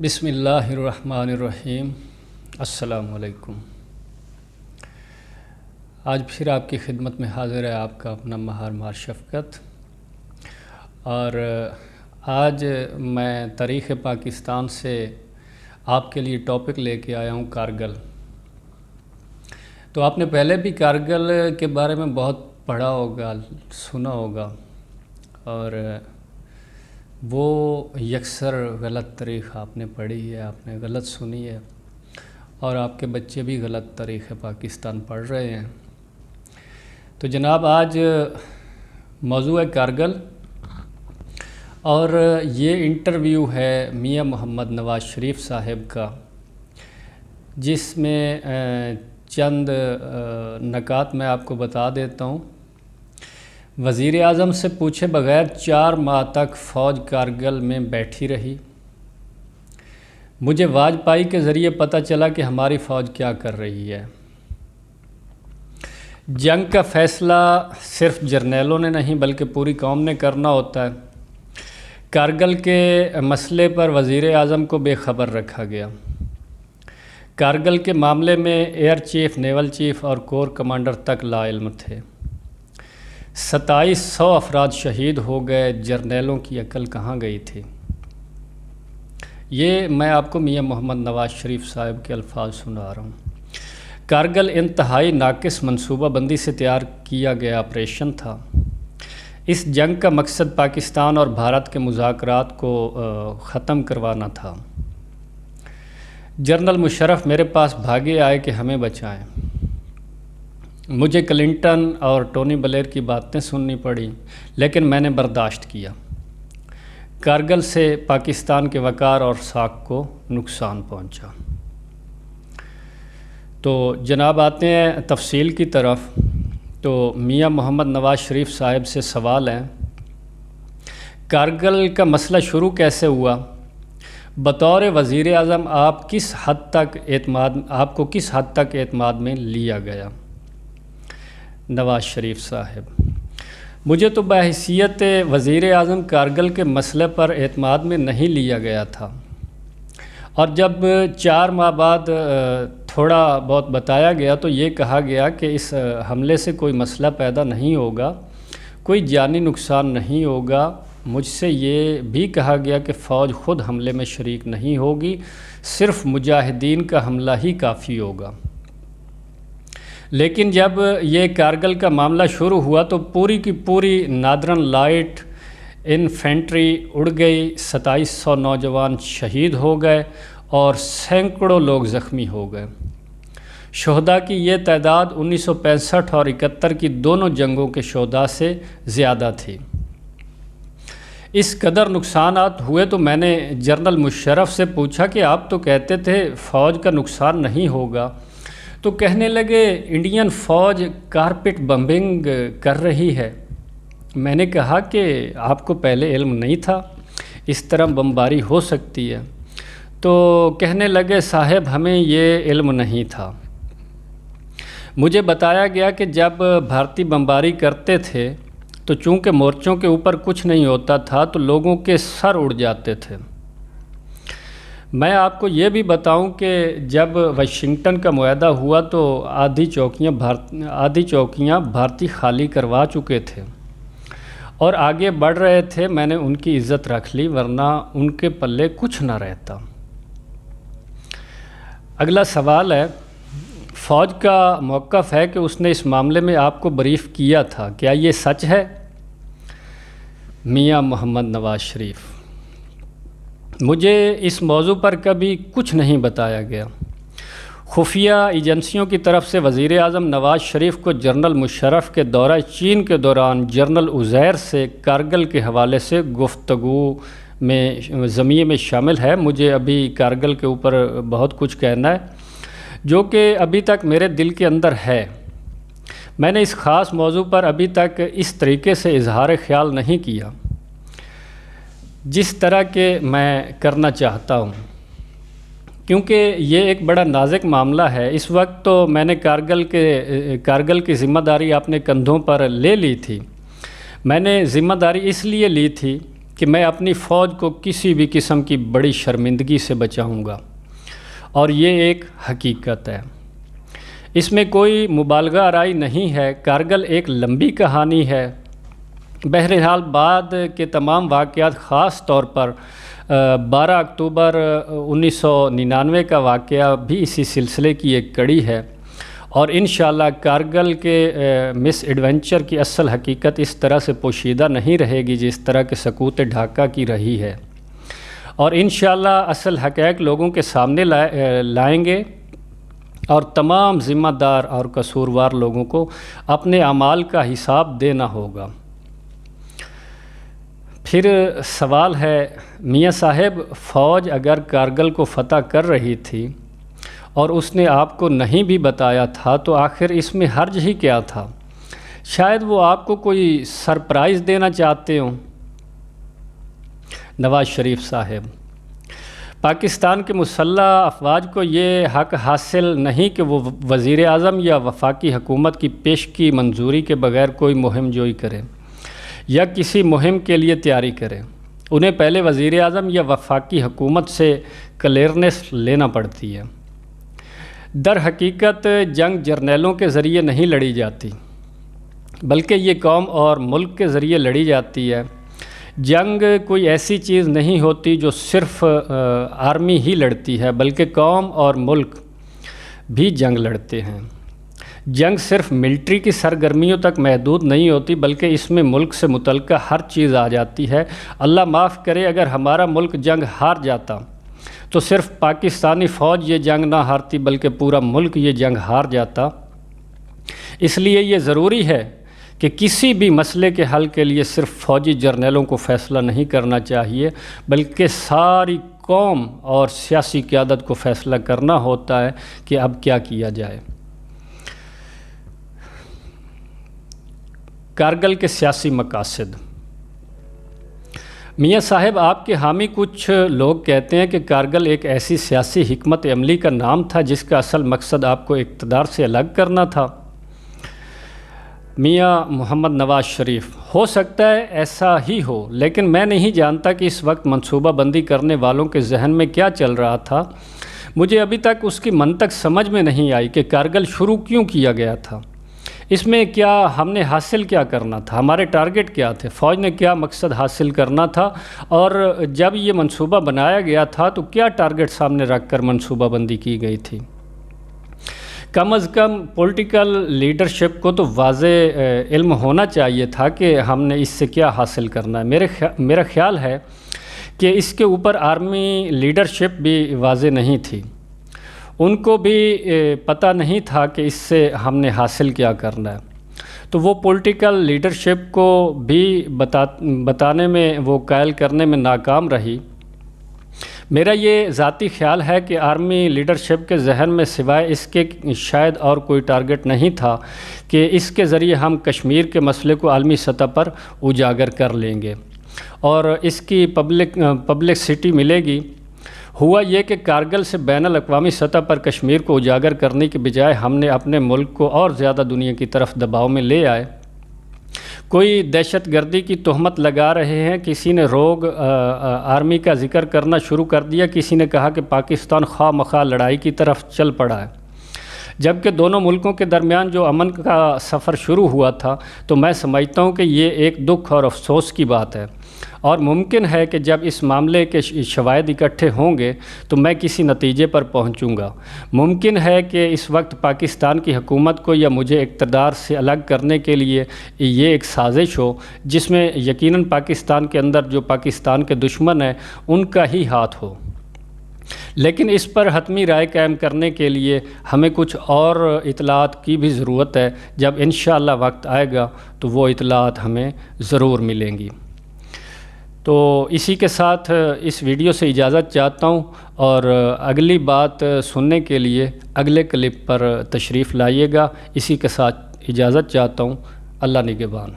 بسم اللہ الرحمن الرحیم۔ السلام علیکم۔ آج پھر آپ کی خدمت میں حاضر ہے آپ کا اپنا مہار شفقت، اور آج میں تاریخ پاکستان سے آپ کے لیے ٹاپک لے کے آیا ہوں کارگل۔ تو آپ نے پہلے بھی کارگل کے بارے میں بہت پڑھا ہوگا، سنا ہوگا، اور وہ یکسر غلط تاریخ آپ نے پڑھی ہے، آپ نے غلط سنی ہے، اور آپ کے بچے بھی غلط تاریخ پاکستان پڑھ رہے ہیں۔ تو جناب آج موضوع ہے کارگل، اور یہ انٹرویو ہے میاں محمد نواز شریف صاحب کا، جس میں چند نکات میں آپ کو بتا دیتا ہوں۔ وزیر اعظم سے پوچھے بغیر 4 ماہ تک فوج کارگل میں بیٹھی رہی۔ مجھے واجپئی کے ذریعے پتہ چلا کہ ہماری فوج کیا کر رہی ہے۔ جنگ کا فیصلہ صرف جرنیلوں نے نہیں بلکہ پوری قوم نے کرنا ہوتا ہے۔ کارگل کے مسئلے پر وزیر اعظم کو بے خبر رکھا گیا۔ کارگل کے معاملے میں ایئر چیف، نیول چیف اور کور کمانڈر تک لا علم تھے۔ 2700 افراد شہید ہو گئے، جرنیلوں کی عقل کہاں گئی تھی؟ یہ میں آپ کو میاں محمد نواز شریف صاحب کے الفاظ سنا رہا ہوں۔ کارگل انتہائی ناقص منصوبہ بندی سے تیار کیا گیا آپریشن تھا۔ اس جنگ کا مقصد پاکستان اور بھارت کے مذاکرات کو ختم کروانا تھا۔ جنرل مشرف میرے پاس بھاگے آئے کہ ہمیں بچائیں۔ مجھے کلنٹن اور ٹونی بلیر کی باتیں سننی پڑیں، لیکن میں نے برداشت کیا۔ کارگل سے پاکستان کے وقار اور ساکھ کو نقصان پہنچا۔ تو جناب آتے ہیں تفصیل کی طرف۔ تو میاں محمد نواز شریف صاحب سے سوال ہے، کارگل کا مسئلہ شروع کیسے ہوا؟ بطور وزیر اعظم آپ کو کس حد تک اعتماد میں لیا گیا؟ نواز شریف صاحب: مجھے تو بحیثیت وزیر اعظم کارگل کے مسئلے پر اعتماد میں نہیں لیا گیا تھا، اور جب 4 ماہ بعد تھوڑا بہت بتایا گیا تو یہ کہا گیا کہ اس حملے سے کوئی مسئلہ پیدا نہیں ہوگا، کوئی جانی نقصان نہیں ہوگا۔ مجھ سے یہ بھی کہا گیا کہ فوج خود حملے میں شریک نہیں ہوگی، صرف مجاہدین کا حملہ ہی کافی ہوگا۔ لیکن جب یہ کارگل کا معاملہ شروع ہوا تو پوری کی پوری نادرن لائٹ انفینٹری اڑ گئی، 2700 نوجوان شہید ہو گئے اور سینکڑوں لوگ زخمی ہو گئے۔ شہداء کی یہ تعداد 1965 اور 71 کی دونوں جنگوں کے شہداء سے زیادہ تھی۔ اس قدر نقصانات ہوئے تو میں نے جنرل مشرف سے پوچھا کہ آپ تو کہتے تھے فوج کا نقصان نہیں ہوگا، تو کہنے لگے انڈین فوج کارپٹ بمبنگ کر رہی ہے۔ میں نے کہا کہ آپ کو پہلے علم نہیں تھا اس طرح بمباری ہو سکتی ہے؟ تو کہنے لگے صاحب ہمیں یہ علم نہیں تھا۔ مجھے بتایا گیا کہ جب بھارتی بمباری کرتے تھے تو چونکہ مورچوں کے اوپر کچھ نہیں ہوتا تھا تو لوگوں کے سر اڑ جاتے تھے۔ میں آپ کو یہ بھی بتاؤں کہ جب واشنگٹن کا معاہدہ ہوا تو آدھی چوکیاں بھارتی خالی کروا چکے تھے اور آگے بڑھ رہے تھے۔ میں نے ان کی عزت رکھ لی، ورنہ ان کے پلے کچھ نہ رہتا۔ اگلا سوال ہے، فوج کا موقف ہے کہ اس نے اس معاملے میں آپ کو بریف کیا تھا، کیا یہ سچ ہے؟ میاں محمد نواز شریف: مجھے اس موضوع پر کبھی کچھ نہیں بتایا گیا۔ خفیہ ایجنسیوں کی طرف سے وزیر اعظم نواز شریف کو جنرل مشرف کے دورہ چین کے دوران جنرل عزیر سے کارگل کے حوالے سے گفتگو میں ضمیمے میں شامل ہے۔ مجھے ابھی کارگل کے اوپر بہت کچھ کہنا ہے جو کہ ابھی تک میرے دل کے اندر ہے۔ میں نے اس خاص موضوع پر ابھی تک اس طریقے سے اظہار خیال نہیں کیا جس طرح کہ میں کرنا چاہتا ہوں، کیونکہ یہ ایک بڑا نازک معاملہ ہے۔ اس وقت تو میں نے کارگل کی ذمہ داری اپنے کندھوں پر لے لی تھی۔ میں نے ذمہ داری اس لیے لی تھی کہ میں اپنی فوج کو کسی بھی قسم کی بڑی شرمندگی سے بچاؤں گا، اور یہ ایک حقیقت ہے، اس میں کوئی مبالغہ آرائی نہیں ہے۔ کارگل ایک لمبی کہانی ہے۔ بہرحال بعد کے تمام واقعات، خاص طور پر 12 اکتوبر 1999 کا واقعہ بھی اسی سلسلے کی ایک کڑی ہے، اور انشاءاللہ کارگل کے مس ایڈونچر کی اصل حقیقت اس طرح سے پوشیدہ نہیں رہے گی جس طرح کہ سقوط ڈھاکہ کی رہی ہے، اور انشاءاللہ اصل حقائق لوگوں کے سامنے لائیں گے، اور تمام ذمہ دار اور قصوروار لوگوں کو اپنے اعمال کا حساب دینا ہوگا۔ پھر سوال ہے، میاں صاحب فوج اگر کارگل کو فتح کر رہی تھی اور اس نے آپ کو نہیں بھی بتایا تھا تو آخر اس میں حرج ہی کیا تھا؟ شاید وہ آپ کو کوئی سرپرائز دینا چاہتے ہوں۔ نواز شریف صاحب: پاکستان کے مسلح افواج کو یہ حق حاصل نہیں کہ وہ وزیر اعظم یا وفاقی حکومت کی پیش کی منظوری کے بغیر کوئی مہم جوئی کرے یا کسی مہم کے لیے تیاری کرے۔ انہیں پہلے وزیر اعظم یا وفاقی حکومت سے کلیئرنس لینا پڑتی ہے۔ در حقیقت جنگ جرنیلوں کے ذریعے نہیں لڑی جاتی، بلکہ یہ قوم اور ملک کے ذریعے لڑی جاتی ہے۔ جنگ کوئی ایسی چیز نہیں ہوتی جو صرف آرمی ہی لڑتی ہے، بلکہ قوم اور ملک بھی جنگ لڑتے ہیں۔ جنگ صرف ملٹری کی سرگرمیوں تک محدود نہیں ہوتی، بلکہ اس میں ملک سے متعلقہ ہر چیز آ جاتی ہے۔ اللہ معاف کرے اگر ہمارا ملک جنگ ہار جاتا تو صرف پاکستانی فوج یہ جنگ نہ ہارتی بلکہ پورا ملک یہ جنگ ہار جاتا۔ اس لیے یہ ضروری ہے کہ کسی بھی مسئلے کے حل کے لیے صرف فوجی جرنیلوں کو فیصلہ نہیں کرنا چاہیے، بلکہ ساری قوم اور سیاسی قیادت کو فیصلہ کرنا ہوتا ہے کہ اب کیا کیا جائے۔ کارگل کے سیاسی مقاصد: میاں صاحب آپ کے حامی کچھ لوگ کہتے ہیں کہ کارگل ایک ایسی سیاسی حکمت عملی کا نام تھا جس کا اصل مقصد آپ کو اقتدار سے الگ کرنا تھا۔ میاں محمد نواز شریف: ہو سکتا ہے ایسا ہی ہو، لیکن میں نہیں جانتا کہ اس وقت منصوبہ بندی کرنے والوں کے ذہن میں کیا چل رہا تھا۔ مجھے ابھی تک اس کی منطق سمجھ میں نہیں آئی کہ کارگل شروع کیوں کیا گیا تھا، اس میں کیا ہم نے حاصل کیا کرنا تھا، ہمارے ٹارگٹ کیا تھے، فوج نے کیا مقصد حاصل کرنا تھا، اور جب یہ منصوبہ بنایا گیا تھا تو کیا ٹارگٹ سامنے رکھ کر منصوبہ بندی کی گئی تھی۔ کم از کم پولیٹیکل لیڈرشپ کو تو واضح علم ہونا چاہیے تھا کہ ہم نے اس سے کیا حاصل کرنا ہے۔ میرا خیال ہے کہ اس کے اوپر آرمی لیڈرشپ بھی واضح نہیں تھی، ان کو بھی پتہ نہیں تھا کہ اس سے ہم نے حاصل کیا کرنا ہے، تو وہ پولیٹیکل لیڈرشپ کو بھی بتانے میں، وہ قائل کرنے میں ناکام رہی۔ میرا یہ ذاتی خیال ہے کہ آرمی لیڈرشپ کے ذہن میں سوائے اس کے شاید اور کوئی ٹارگٹ نہیں تھا کہ اس کے ذریعے ہم کشمیر کے مسئلے کو عالمی سطح پر اجاگر کر لیں گے اور اس کی پبلکسٹی ملے گی۔ ہوا یہ کہ کارگل سے بین الاقوامی سطح پر کشمیر کو اجاگر کرنے کے بجائے ہم نے اپنے ملک کو اور زیادہ دنیا کی طرف دباؤ میں لے آئے۔ کوئی دہشت گردی کی تہمت لگا رہے ہیں، کسی نے روگ آرمی کا ذکر کرنا شروع کر دیا، کسی نے کہا کہ پاکستان خواہ مخواہ لڑائی کی طرف چل پڑا ہے، جبکہ دونوں ملکوں کے درمیان جو امن کا سفر شروع ہوا تھا، تو میں سمجھتا ہوں کہ یہ ایک دکھ اور افسوس کی بات ہے، اور ممکن ہے کہ جب اس معاملے کے شواہد اکٹھے ہوں گے تو میں کسی نتیجے پر پہنچوں گا۔ ممکن ہے کہ اس وقت پاکستان کی حکومت کو یا مجھے اقتدار سے الگ کرنے کے لیے یہ ایک سازش ہو جس میں یقیناً پاکستان کے اندر جو پاکستان کے دشمن ہیں ان کا ہی ہاتھ ہو، لیکن اس پر حتمی رائے قائم کرنے کے لیے ہمیں کچھ اور اطلاعات کی بھی ضرورت ہے۔ جب انشاءاللہ وقت آئے گا تو وہ اطلاعات ہمیں ضرور ملیں گی۔ تو اسی کے ساتھ اس ویڈیو سے اجازت چاہتا ہوں، اور اگلی بات سننے کے لیے اگلے کلپ پر تشریف لائیے گا۔ اسی کے ساتھ اجازت چاہتا ہوں۔ اللہ نگہبان۔